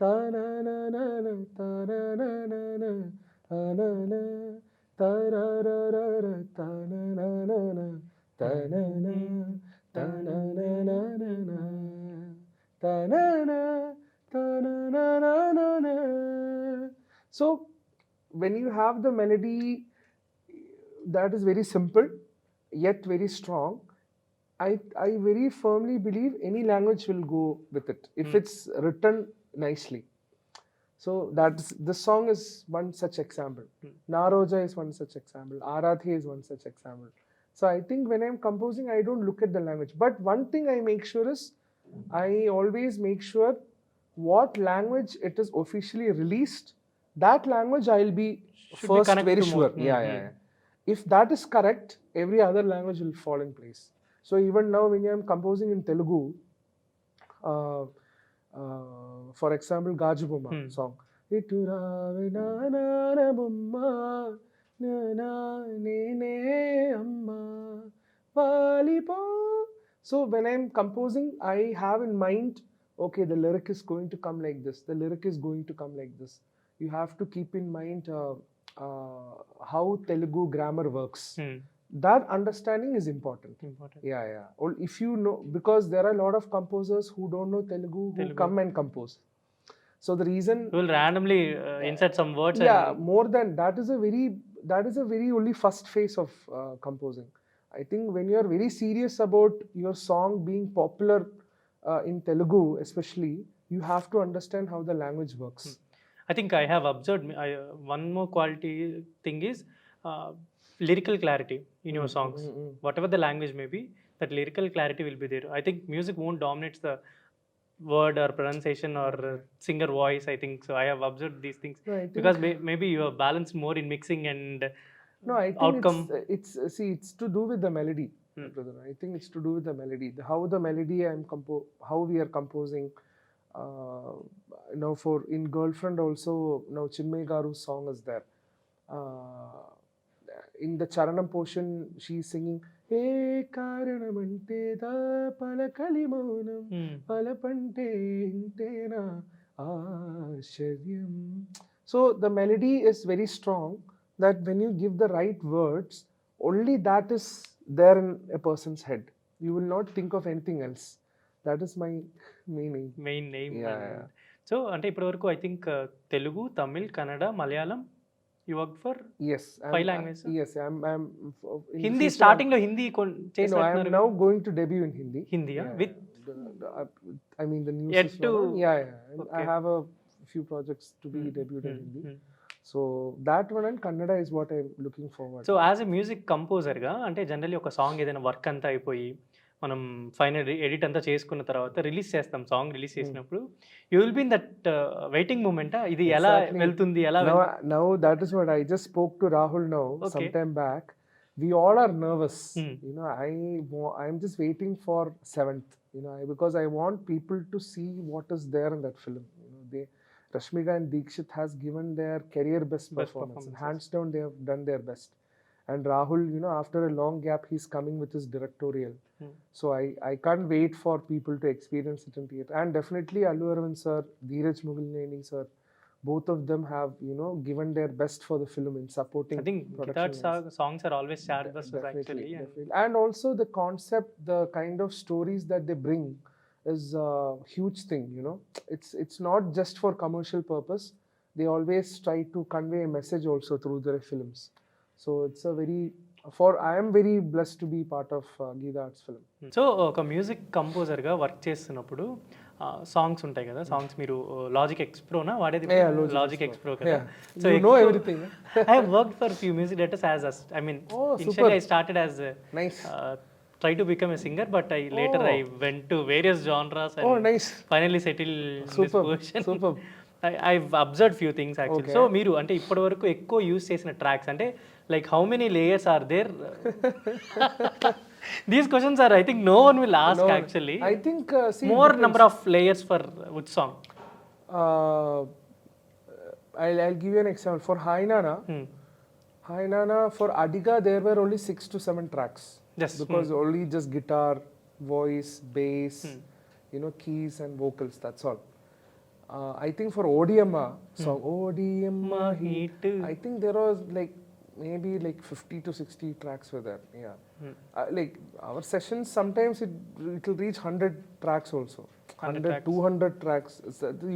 [SPEAKER 2] ta-na-na-na-na, ta-na-na-na-na, ta-na-na, ta-ra-ra-ra-ra, ta-na-na-na-na, ta-na-na, ta-na-na-na-na, ta-na-na. So when you have the melody that is very simple yet very strong, I very firmly believe any language will go with it if it's written nicely. So that's this song is one such example. Naroja is one such example. Aradhi is one such example. So I think when I'm composing, I don't look at the language. But one thing I make sure is, I always make sure what language it is officially released, that language I'll be
[SPEAKER 1] Should be
[SPEAKER 2] first
[SPEAKER 1] connect
[SPEAKER 2] very
[SPEAKER 1] to
[SPEAKER 2] sure.
[SPEAKER 1] more.
[SPEAKER 2] Yeah. If that is correct, every other language will fall in place. So even now when I'm composing in Telugu, for example, Gajubomma song. Itu raave naana bomma nana nene amma valipo. So when I'm composing, I have in mind, okay, the lyric is going to come like this. The lyric is going to come like this. You have to keep in mind how Telugu grammar works. That understanding is important. Yeah. Or if you know, because there are a lot of composers who don't know Telugu who come and compose. So the reason
[SPEAKER 1] You will randomly insert some words.
[SPEAKER 2] Yeah, more than that is a very only first phase of composing. I think when you are very serious about your song being popular in Telugu, especially, you have to understand how the language works.
[SPEAKER 1] I think I have observed one more quality thing is lyrical clarity in your songs. Whatever the language may be, that lyrical clarity will be there. I think music won't dominate the word or pronunciation or singer voice. I think so. I have observed these things.
[SPEAKER 2] No, I think
[SPEAKER 1] because maybe you are balanced more in mixing and
[SPEAKER 2] No, I think
[SPEAKER 1] outcome.
[SPEAKER 2] it's to do with the melody, brother. I think it's to do with the melody. How the melody how we are composing. Now for in Girlfriend also, now Chinmay Garu's song is there. In the Charanam portion, she's singing ఏ కారణమంటే దా పలకలి మౌనం పలపంటే ఇంతేనా ఆశ్చర్యం. So the melody is very strong, that when you give the right words, only that is there in a person's head. You will not think of anything else. That is my meaning.
[SPEAKER 1] Main name.
[SPEAKER 2] Yeah.
[SPEAKER 1] So అంటే ఇప్పటి వరకు I think Telugu, Tamil, Kannada, Malayalam. You worked for
[SPEAKER 2] Yes.
[SPEAKER 1] 5 languages.
[SPEAKER 2] Yes, I'm in
[SPEAKER 1] Hindi starting lo Hindi
[SPEAKER 2] No, I am now going to debut in Hindi.
[SPEAKER 1] Hindi, with
[SPEAKER 2] I mean the news
[SPEAKER 1] Yet
[SPEAKER 2] is
[SPEAKER 1] to-
[SPEAKER 2] Yeah.
[SPEAKER 1] Okay.
[SPEAKER 2] I have a few projects to be debuted in Hindi. So that one and Kannada is what I'm looking forward.
[SPEAKER 1] So as a music కంపోజర్గా అంటే generally ఒక song ఏదైనా work అంతా అయిపోయి మనం final edit అంతా చేసుకున్న తర్వాత రిలీజ్ చేస్తాం. సాంగ్ రిలీజ్ చేసినప్పుడు you will be in that waiting moment. ఇది ఎలా
[SPEAKER 2] Exactly.
[SPEAKER 1] వెళ్తుంది, ఎలా
[SPEAKER 2] Now that is what I just spoke to Rahul now
[SPEAKER 1] Okay.
[SPEAKER 2] sometime back. We all are nervous.
[SPEAKER 1] Hmm.
[SPEAKER 2] You know, I'm just waiting for 7th. You know, because I want people to see what is there in that film. You know, Rashmika and Deekshit has given their career best performance. And hands down, they have done their best. And Rahul, you know, after a long gap, he's coming with his directorial. So I can't wait for people to experience it in theatre. And definitely Allu Aravind sir, Dheeraj Mugulneni sir, both of them have, you know, given their best for the film in supporting
[SPEAKER 1] I think
[SPEAKER 2] production.
[SPEAKER 1] Guitar songs are always chartbusters
[SPEAKER 2] Definitely,
[SPEAKER 1] actually.
[SPEAKER 2] definitely. And also the concept, the kind of stories that they bring is a huge thing, you know. It's not just for commercial purpose. They always try to convey a message also through their films. So it's a very I am very blessed to be part of Geetha Arts film.
[SPEAKER 1] So ఒక music కంపోజర్గా work చేస్తున్నప్పుడు songs ఉంటాయి కదా, songs మీరు logic ఎక్స్ప్రోనా వాడేది?
[SPEAKER 2] Yeah, Logic
[SPEAKER 1] logic ఎక్స్ప్రో కదా.
[SPEAKER 2] Yeah.
[SPEAKER 1] So
[SPEAKER 2] You know everything.
[SPEAKER 1] I have worked for few music directors as I mean,
[SPEAKER 2] Oh,
[SPEAKER 1] initially
[SPEAKER 2] super.
[SPEAKER 1] I started as
[SPEAKER 2] Nice.
[SPEAKER 1] try to become a singer, but later
[SPEAKER 2] Oh.
[SPEAKER 1] I went to various genres and
[SPEAKER 2] Oh, nice.
[SPEAKER 1] finally settled in this
[SPEAKER 2] Superb.
[SPEAKER 1] position.
[SPEAKER 2] Superb.
[SPEAKER 1] I've observed few things actually.
[SPEAKER 2] Okay.
[SPEAKER 1] So మీరు అంటే ఇప్పటి వరకు ఎక్కువ use చేసిన tracks అంటే like how many layers are there? These questions are I think no one will ask actually.
[SPEAKER 2] I think see,
[SPEAKER 1] more number of layers for which song?
[SPEAKER 2] I'll give you an example. For Hainana, for Adiga, there were only 6 to 7 tracks.
[SPEAKER 1] Yes.
[SPEAKER 2] Because only just guitar, voice, bass, you know, keys and vocals. That's all. I think for Odiyamma song, Odiyamma Heat, I think there was like maybe like 50 to 60 tracks were there. Yeah. Like our sessions, sometimes it will reach 100 tracks also.
[SPEAKER 1] 100
[SPEAKER 2] 100
[SPEAKER 1] tracks.
[SPEAKER 2] 200 tracks.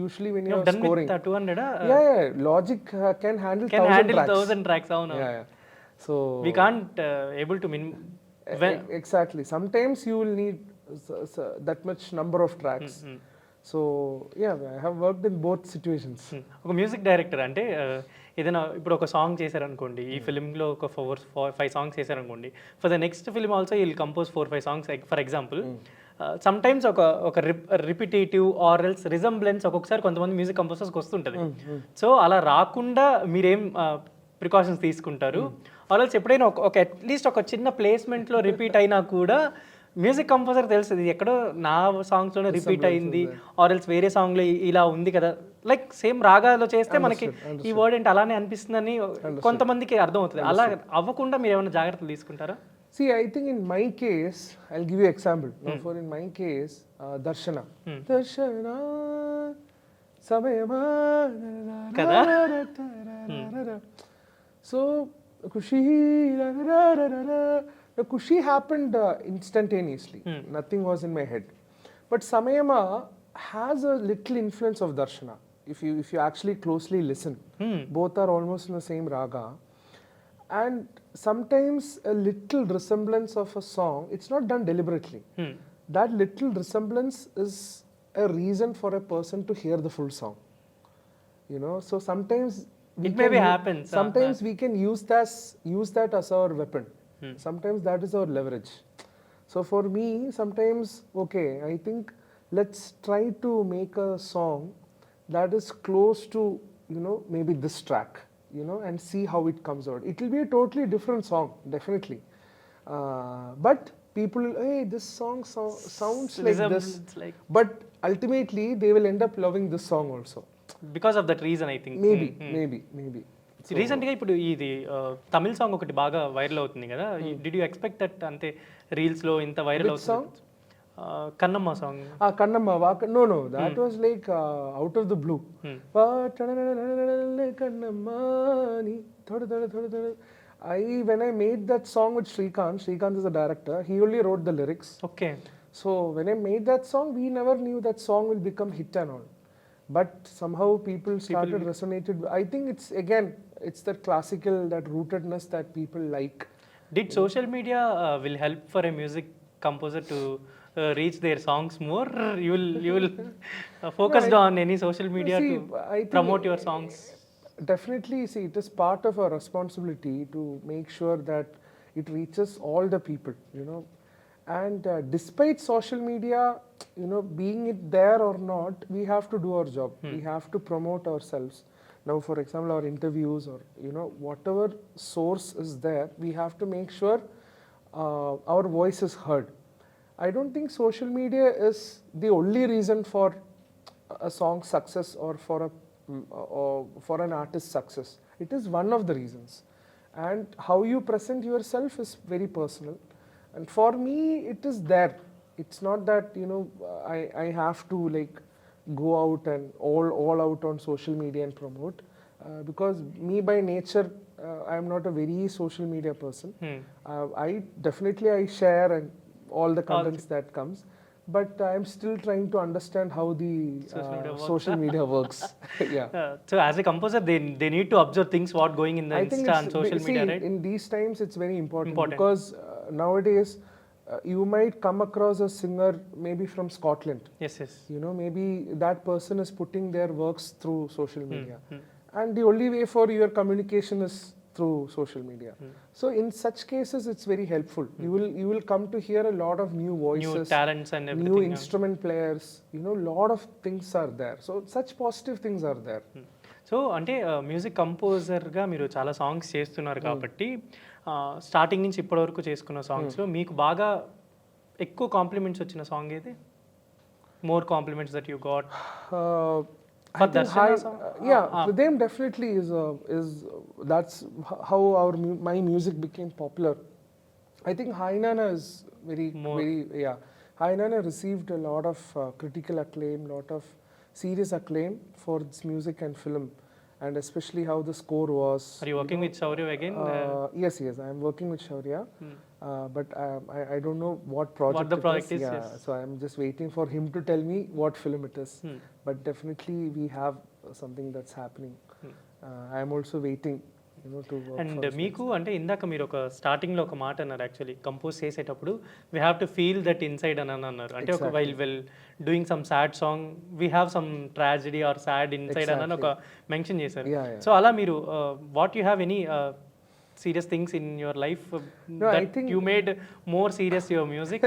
[SPEAKER 2] Usually when you're
[SPEAKER 1] done
[SPEAKER 2] scoring,
[SPEAKER 1] with 200
[SPEAKER 2] yeah, Logic can handle
[SPEAKER 1] can
[SPEAKER 2] 1000
[SPEAKER 1] handle
[SPEAKER 2] tracks.
[SPEAKER 1] 1000 tracks. అవును.
[SPEAKER 2] Yeah. So
[SPEAKER 1] We can't able to
[SPEAKER 2] exactly. Sometimes you will need that much number of tracks. So yeah, I have worked in both situations.
[SPEAKER 1] ఒక music director అంటే ఏదైనా ఇప్పుడు ఒక song చేశారనుకోండి, ఈ ఫిల్మ్లో ఒక 4-5 songs చేశారనుకోండి, for the next film also will compose 4-5 songs for example. Some times ఒక రిపిటేటివ్ ఆర్ ఎల్స్ రిజంబ్లెన్స్ ఒక్కొక్కసారి కొంతమంది మ్యూజిక్ కంపోజర్స్కి వస్తుంటుంది. సో అలా రాకుండా మీరేం ప్రికాషన్స్ తీసుకుంటారు? ఆర్ ఎల్స్ ఎప్పుడైనా ఒక అట్లీస్ట్ ఒక చిన్న ప్లేస్మెంట్లో రిపీట్ అయినా కూడా మ్యూజిక్ కంపోజర్ తెలుస్తుంది ఎక్కడో నా సాంగ్స్లోనే రిపీట్ అయింది, ఆర్ ఎల్స్ వేరే సాంగ్లో ఇలా ఉంది కదా, లైక్ సేమ్ రాగాలో చేస్తే మనకి ఈ వర్డ్ ఏంటి అలానే అనిపిస్తుందని కొంతమందికి అర్థం అవుతుంది. అలా అవ్వకుండా మీరు ఏమైనా జాగ్రత్తలు తీసుకుంటారా?
[SPEAKER 2] See, I think in my case, I'll give you example. Now, for in my case, Darshana. Darshana, Samayama.
[SPEAKER 1] Kada?
[SPEAKER 2] So, Kushi, the Kushi happened instantaneously. Nothing was in my head. But Samayama has a little influence of Darshana. If you actually closely listen, both are almost in the same raga. And sometimes a little resemblance of a song, it's not done deliberately. That little resemblance is a reason for a person to hear the full song. You know, so sometimes
[SPEAKER 1] it maybe happens.
[SPEAKER 2] Sometimes we can use that as our weapon. Sometimes that is our leverage. So for me, sometimes, okay, I think let's try to make a song that is close to, you know, maybe this track, you know, and see how it comes out. It will be a totally different song, definitely. But people, hey, this song sounds like this. But ultimately, they will end up loving this song also.
[SPEAKER 1] Because of that reason, I think.
[SPEAKER 2] Maybe.
[SPEAKER 1] రీసెంట్గా ఇప్పుడు ఇది Tamil song ఒకటి బాగా viral అవుతుంది కదా, did you expect that అంతే రీల్స్లో ఇంత వైరల్ అవుతుంది? Kannamma song.
[SPEAKER 2] Kannamma, no, that was like out of the blue. When I made that song with Srikanth is the director, he only wrote the lyrics.
[SPEAKER 1] Okay.
[SPEAKER 2] So when I made that song, we never knew that song will become hit and all. But somehow people started resonated. I think it's that classical, that rootedness that people like.
[SPEAKER 1] Did social media will help for a music composer to reach their songs more? You will focused on any social media to promote your songs?
[SPEAKER 2] Definitely, see, it is part of our responsibility to make sure that it reaches all the people, you know. And despite social media, you know, being it there or not, we have to do our job. We have to promote ourselves. Now, for example, our interviews or, you know, whatever source is there, we have to make sure our voice is heard. I don't think social media is the only reason for a song's success or for an artist's success. It is one of the reasons. And how you present yourself is very personal. And for me, it is there. It's not that, you know, I have to like go out and all out on social media and promote. Because me by nature, I am not a very social media person. I share and all the contents that comes. But I'm still trying to understand how the social media works. Yeah.
[SPEAKER 1] So as a composer, they need to observe things what going in the Insta and social media, right?
[SPEAKER 2] In these times, it's very important. Because nowadays, you might come across a singer maybe from Scotland.
[SPEAKER 1] Yes.
[SPEAKER 2] You know, maybe that person is putting their works through social media. And the only way for your communication is through social media. So in such cases, it's very helpful. You will come to hear a lot of new voices,
[SPEAKER 1] new talents and everything,
[SPEAKER 2] new instrument players. You know, lot of things are there. So such positive things are there.
[SPEAKER 1] So అంటే music కంపోజర్గా మీరు చాలా songs చేస్తున్నారు కాబట్టి starting నుంచి ఇప్పటి వరకు చేసుకున్న సాంగ్స్లో మీకు బాగా ఎక్కువ కాంప్లిమెంట్స్ వచ్చిన సాంగ్ ఏది? More compliments that you got?
[SPEAKER 2] I think Hridayam definitely is that's how my music became popular. I think Hi Nana is very Hi Nana received a lot of critical acclaim, lot of serious acclaim for its music and film, and especially how the score was.
[SPEAKER 1] Are you working with Shaurya again?
[SPEAKER 2] Yes, I am working with Shaurya, but I don't know what project
[SPEAKER 1] the project is,
[SPEAKER 2] Yeah,
[SPEAKER 1] yes.
[SPEAKER 2] so I'm just waiting for him to tell me what film it is.
[SPEAKER 1] Hmm.
[SPEAKER 2] But definitely we have something that's happening. I am also waiting, to work
[SPEAKER 1] and
[SPEAKER 2] for his
[SPEAKER 1] మీకు అంటే ఇందాక మీరు ఒక స్టార్టింగ్లో ఒక మాట అన్నారు actually compose చేసేటప్పుడు we have to feel that inside అని అన్నారు అంటే ఒక while doing some sad song we have some tragedy or sad inside అని ఒక మెన్షన్ చేశారు.
[SPEAKER 2] Yeah.
[SPEAKER 1] సో అలా మీరు what you have any serious things in your life
[SPEAKER 2] No,
[SPEAKER 1] that
[SPEAKER 2] I think
[SPEAKER 1] you made more serious your music?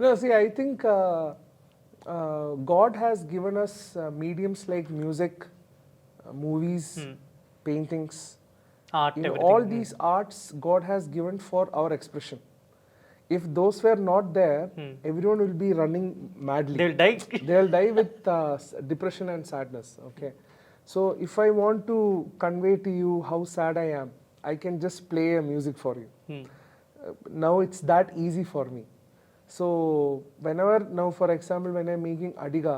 [SPEAKER 2] No, see, I think God has given us mediums like music, movies, paintings,
[SPEAKER 1] Art, everything.
[SPEAKER 2] all these arts God has given for our expression. If those were not there, everyone will be running madly.
[SPEAKER 1] They'll die.
[SPEAKER 2] They'll die with depression and sadness. Okay, so if I want to convey to you how sad I am, I can just play a music for you. Now it's that easy for me. So whenever, now for example, when I'm making Adiga,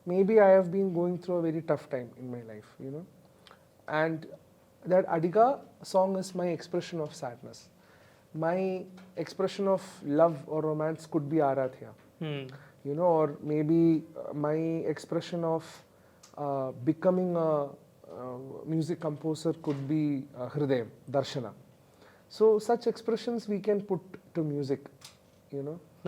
[SPEAKER 2] maybe I have been going through a very tough time in my life, and that Adiga song is my expression of sadness. My expression of love or romance could be Aradhya, or maybe my expression of becoming a music composer could be Hridayam, Darshana. So such expressions we can put to music,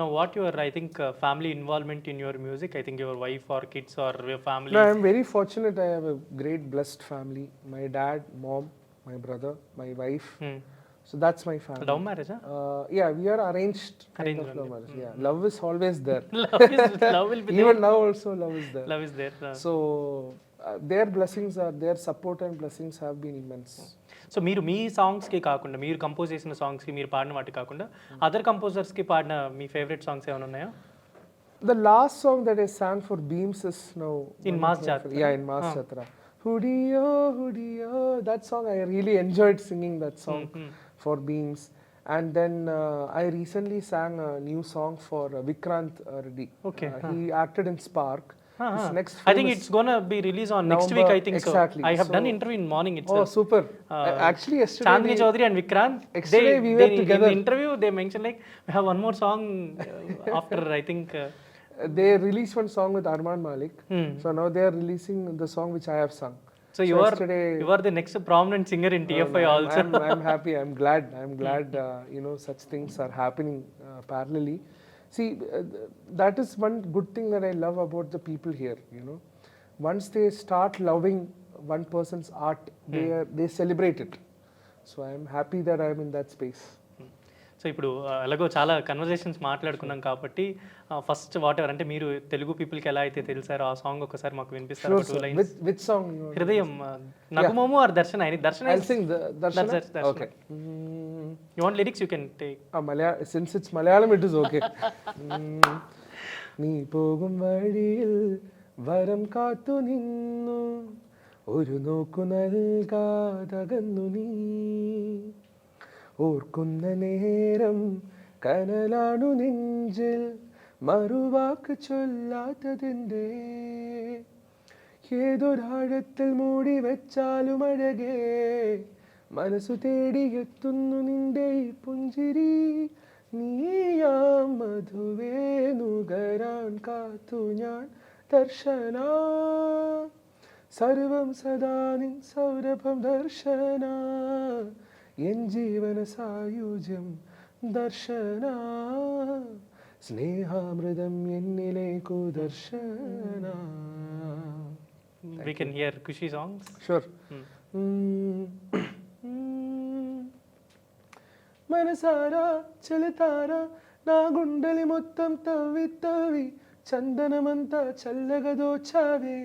[SPEAKER 1] Now what your I think family involvement in your music? I think your wife or kids or your family.
[SPEAKER 2] No, I'm very fortunate. I have a great blessed family. My dad, mom, my brother, my wife. So that's my family.
[SPEAKER 1] Love marriage, huh?
[SPEAKER 2] Yeah, we are arranged kind of love marriage. Yeah, love is always there.
[SPEAKER 1] love will be
[SPEAKER 2] Even
[SPEAKER 1] there.
[SPEAKER 2] now also love is there.
[SPEAKER 1] Love is there.
[SPEAKER 2] So their blessings are, their support and blessings have been immense.
[SPEAKER 1] So మీరు మీ సాంగ్స్కి కాకుండా మీరు compose చేసిన సాంగ్స్కి మీరు పాడిన వాటి కాకుండా other కంపోజర్స్కి పాడిన మీ favourite songs ఏమైనా ఉన్నాయా?
[SPEAKER 2] The last song that I sang for Beams is now
[SPEAKER 1] In Maas Jatra.
[SPEAKER 2] Yeah, in Maas Jatra. Hudiyo, Hudiyo. That song I really enjoyed singing that song for Beams. And then I recently sang a new song for Vikrant Reddy.
[SPEAKER 1] Okay.
[SPEAKER 2] He acted in Spark. His next
[SPEAKER 1] I
[SPEAKER 2] film
[SPEAKER 1] think
[SPEAKER 2] is
[SPEAKER 1] it's gonna be released on next
[SPEAKER 2] November.
[SPEAKER 1] week, I think.
[SPEAKER 2] Exactly.
[SPEAKER 1] So I have
[SPEAKER 2] So-
[SPEAKER 1] done interview in morning
[SPEAKER 2] Oh,
[SPEAKER 1] itself.
[SPEAKER 2] super. Actually, yesterday
[SPEAKER 1] Chandni Chaudhary and Vikrant,
[SPEAKER 2] Yesterday we were
[SPEAKER 1] in
[SPEAKER 2] together.
[SPEAKER 1] the interview they mentioned like we have one more song after I think
[SPEAKER 2] they released one song with Arman Malik. So now they are releasing the song which I have sung.
[SPEAKER 1] so you are the next prominent singer in TFI also.
[SPEAKER 2] I'm happy. I'm glad. Such things are happening parallelly. See, that is one good thing that I love about the people here. Once they start loving one person's art, they celebrate it. So I'm happy that I'm in that space.
[SPEAKER 1] So ఇప్పుడు అలాగో చాలా conversations మాట్లాడుకున్నాం కాబట్టి first what ever అంటే మీరు తెలుగు పీపుల్కి ఎలా అయితే తెలిసారో ఆ సాంగ్ ఒకసారి మాకు వినిపిస్తారు
[SPEAKER 2] Sure,
[SPEAKER 1] two
[SPEAKER 2] sir.
[SPEAKER 1] Lines.
[SPEAKER 2] Which song you want?
[SPEAKER 1] హృదయం నగుమోము ఆర్ దర్శన దర్శన
[SPEAKER 2] I'll sing the Darshana.
[SPEAKER 1] Darshana.
[SPEAKER 2] Okay.
[SPEAKER 1] You want lyrics you can take.
[SPEAKER 2] Since it's Malayalam, it is okay. നീ പോകും വഴിയിൽ വരം കാത്തു നിന്നു ഒരു നോക്കു നൽകാതകന്നു നീ ഓർക്കുന്ന നേരം കനലാണു നെഞ്ചിൽ മറുവാക്ക് ചൊല്ലാത്തതിൻ്റെ ഏതൊരാഴത്തിൽ മൂടി വെച്ചാലും അഴകേ മനസ്സു തേടിയെത്തുന്നു നിന്റെ ഈ പുഞ്ചിരി നീയാം മധുവേ നുകരാൻ കാത്തു ഞാൻ ദർശന സർവം സദാ നിൻ സൗരഭം ദർശന എൻ ജീവന സായുജ്യം ദർശന സ്നേഹാമൃതം എന്നിലേക്കു ദർശന.
[SPEAKER 1] We can hear Kushi songs.
[SPEAKER 2] Sure. మనసారా చెలితారా నా గుండెలి మొత్తం తవ్వి తవ్వి చందనమంతా చల్లగా దోచావే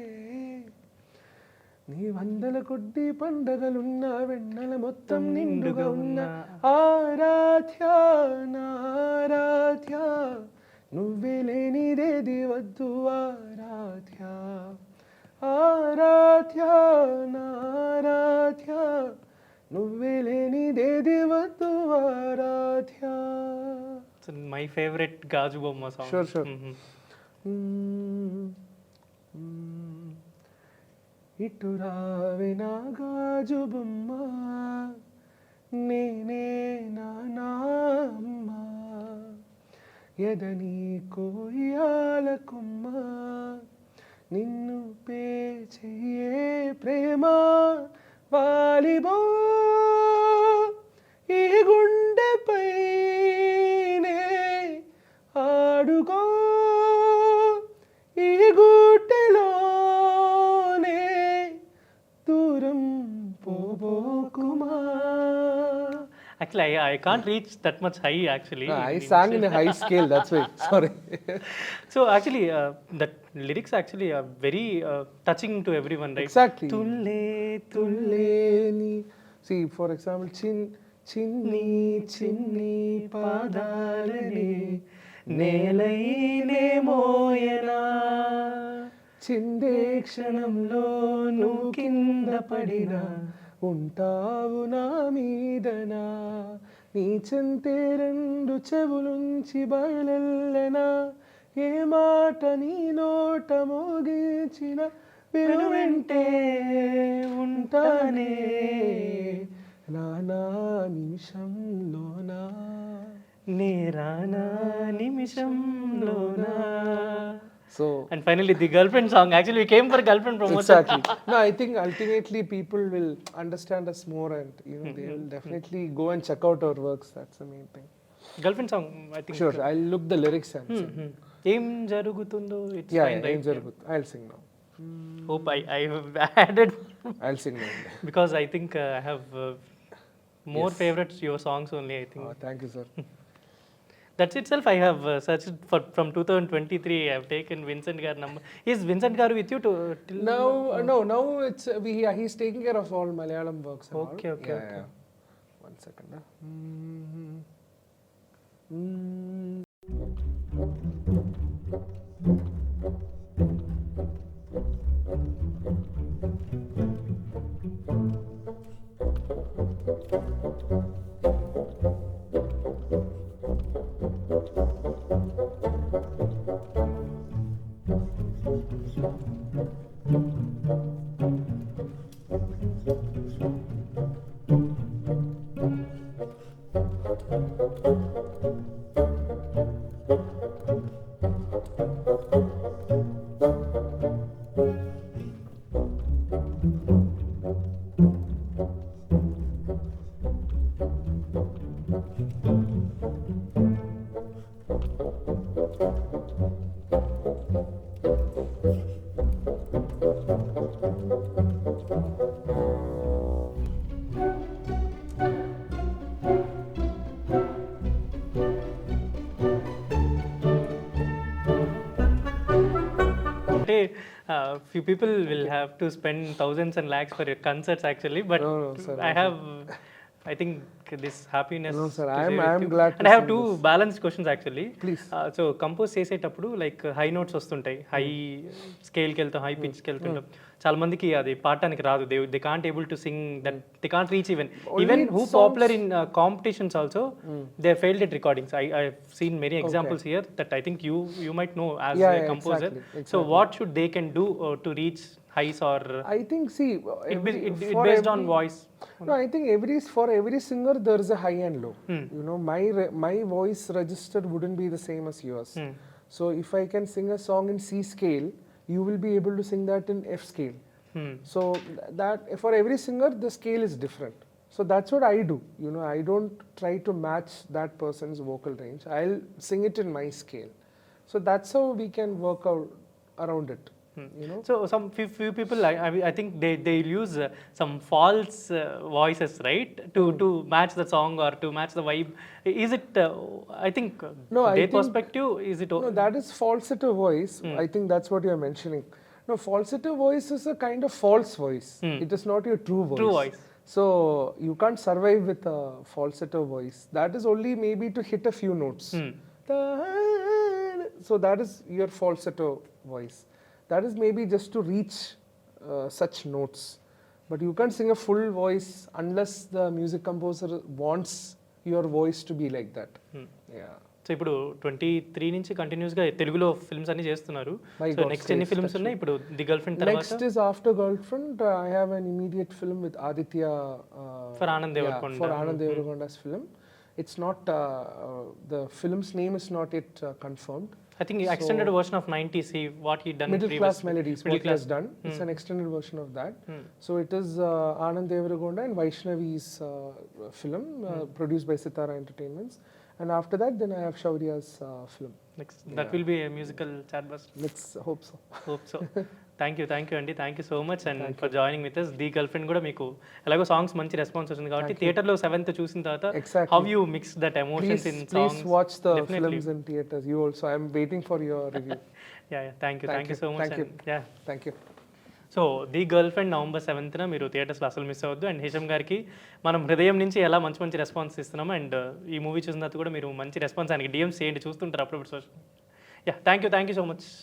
[SPEAKER 2] నీ వందల కొద్ది పండగలున్న వెన్నెల మొత్తం నిండుగా ఉన్న ఆరాధ్య నారాధ్య నువ్వే లేనిదేది వద్దు ఆరాధ్య ఆరాధ్య నారాధ్య నువ్వే లేనిదేది వద్దు ఆరాధ్య.
[SPEAKER 1] My favorite Gaju Bomma song.
[SPEAKER 2] Sure. ఇటు రావే నా గాజు బొమ్మ నేనే నా అమ్మ ఎదని కోయాలకుమ్మ నిన్ను పే చెయ్యే ప్రేమ వాలిబో ఈ గుండెపైనే ఆడుకో ఈ గుట్టెలోనే దూరం పోబోకుమా.
[SPEAKER 1] Actually, I can't reach that much high actually.
[SPEAKER 2] I sang in a high scale, that's why. Sorry.
[SPEAKER 1] So actually, that lyrics actually are very touching to everyone, right?
[SPEAKER 2] Exactly.
[SPEAKER 1] Tulle
[SPEAKER 2] తుల్లేని. See, for example, చిన్ని చిన్ని పాదాలని
[SPEAKER 1] నేలైనే మోయనా
[SPEAKER 2] చిందే క్షణంలో నువ్వు కింద పడినా ఉంటావు నా మీదనా నీ చెంతే రెండు చెవులుంచి బయలెల్లెనా ఏ మాట నీ నోట మోగించిన వెనువెంటే ఉంటానే నానా నిమిషంలోనా
[SPEAKER 1] నేరానా నిమిషంలోనా.
[SPEAKER 2] So
[SPEAKER 1] And finally, the girlfriend song. Actually, we came for girlfriend promotion.
[SPEAKER 2] exactly. No, I think ultimately people will understand us more, and they will definitely go and check out our works. That's the main thing.
[SPEAKER 1] Girlfriend song, I think.
[SPEAKER 2] Sure, I'll look the lyrics and sing.
[SPEAKER 1] ఏం జరుగుతుందో it's
[SPEAKER 2] Yeah,
[SPEAKER 1] fine,
[SPEAKER 2] yeah,
[SPEAKER 1] right?
[SPEAKER 2] ఏం జరుగుతుంది. I'll sing now.
[SPEAKER 1] Hope I have added
[SPEAKER 2] I'll sing now.
[SPEAKER 1] because I think I have more
[SPEAKER 2] Yes.
[SPEAKER 1] favorites your songs only. I think
[SPEAKER 2] Oh, thank you, sir.
[SPEAKER 1] that's itself. I have searched for from 2023. I have taken Vincent Gar number. Is Vincent Garu with you to till
[SPEAKER 2] Now it's he's taking care of all Malayalam works and
[SPEAKER 1] Okay,
[SPEAKER 2] all.
[SPEAKER 1] okay,
[SPEAKER 2] Yeah,
[SPEAKER 1] okay.
[SPEAKER 2] yeah. One second.
[SPEAKER 1] అంటే few people will have to spend thousands and lakhs for your concerts actually, but
[SPEAKER 2] No, sir,
[SPEAKER 1] I have I think this happiness.
[SPEAKER 2] No, sir,
[SPEAKER 1] to
[SPEAKER 2] I am
[SPEAKER 1] share with you.
[SPEAKER 2] glad
[SPEAKER 1] And
[SPEAKER 2] to
[SPEAKER 1] I have
[SPEAKER 2] sing
[SPEAKER 1] two
[SPEAKER 2] this.
[SPEAKER 1] balanced questions actually.
[SPEAKER 2] Please.
[SPEAKER 1] So compose చేసేటప్పుడు like high notes వస్తుంటాయి, high స్కేల్కి వెళ్తాం, high పిచ్కి వెళ్తుంటాం. చాలా మందికి అది పాడటానికి రాదు. They can't able to sing that, they can't reach even who popular in competitions also they failed it recordings. I seen many examples here that I think you might know as
[SPEAKER 2] Yeah,
[SPEAKER 1] a
[SPEAKER 2] yeah,
[SPEAKER 1] composer.
[SPEAKER 2] exactly.
[SPEAKER 1] So what should they can do to reach highs or
[SPEAKER 2] I think, see,
[SPEAKER 1] it based on voice?
[SPEAKER 2] No, I think for every singer there is a high and low. My voice register wouldn't be the same as yours. So if I can sing a song in C scale, you will be able to sing that in F scale. So that for every singer the scale is different. So that's what I do. I don't try to match that person's vocal range. I'll sing it in my scale. So that's how we can work out around it.
[SPEAKER 1] So some few people, I think they'll use some false voices, right, to match the song or to match the vibe. Is it I think
[SPEAKER 2] No, I
[SPEAKER 1] their
[SPEAKER 2] think-
[SPEAKER 1] perspective, is it
[SPEAKER 2] No, that is falsetto voice. I think that's what you're mentioning. No, falsetto voice is a kind of false voice. It is not your true voice.
[SPEAKER 1] True voice.
[SPEAKER 2] So you can't survive with a falsetto voice. That is only maybe to hit a few notes. So that is your falsetto voice. That is maybe just to reach such notes. But you can't sing a full voice unless the music composer wants your voice to be like that. Yeah.
[SPEAKER 1] So ఇప్పుడు 23 నుంచి కంటిన్యూస్గా తెలుగులో films అన్ని చేస్తున్నారు.
[SPEAKER 2] My
[SPEAKER 1] so
[SPEAKER 2] God,
[SPEAKER 1] next ఎన్ని
[SPEAKER 2] great,
[SPEAKER 1] films ఉన్నాయి ఇప్పుడు The girl friend తర్వాత?
[SPEAKER 2] Next is after Girlfriend. I have an immediate film with Aditya.
[SPEAKER 1] For Anand Devarakonda.
[SPEAKER 2] For Anand Devarakonda's film. It's not, the film's name is not yet confirmed.
[SPEAKER 1] I think extended version of 90s, what he done
[SPEAKER 2] Middle Class Melodies,
[SPEAKER 1] Middle
[SPEAKER 2] what he has done. It's an extended version of that. So it is Anand Devarakonda and Vaishnavi's film, produced by Sitara Entertainments. And after that, then I have Shaurya's film.
[SPEAKER 1] Next, that will be a musical chat bus.
[SPEAKER 2] Let's hope so.
[SPEAKER 1] Hope so. Thank you అండి, thank you so much and for joining with us. The Girlfriend కూడా మీకు ఎలాగో songs మంచి response వచ్చింది కాబట్టి థియేటర్లో 7th చూసిన తర్వాత
[SPEAKER 2] Exactly.
[SPEAKER 1] How you mix that emotions in
[SPEAKER 2] Please
[SPEAKER 1] songs?
[SPEAKER 2] watch the
[SPEAKER 1] Definitely.
[SPEAKER 2] films in theaters. You also. I'm waiting for your review.
[SPEAKER 1] Yeah thank you so much.
[SPEAKER 2] Thank you.
[SPEAKER 1] So the Girlfriend November 7th మీరు థియేటర్స్లో అసలు miss అవ్వద్దు. And హిషమ్ గారికి మనం హృదయం నుంచి ఎలా మంచి రెస్పాన్స్ ఇస్తున్నాము అండ్ ఈ మూవీ చూసిన తర్వాత కూడా మీరు మంచి రెస్పాన్స్ ఆయనకి డిఎమ్స్ చేయండి, చూస్తుంటారు అప్పుడప్పుడు social. Thank you so much.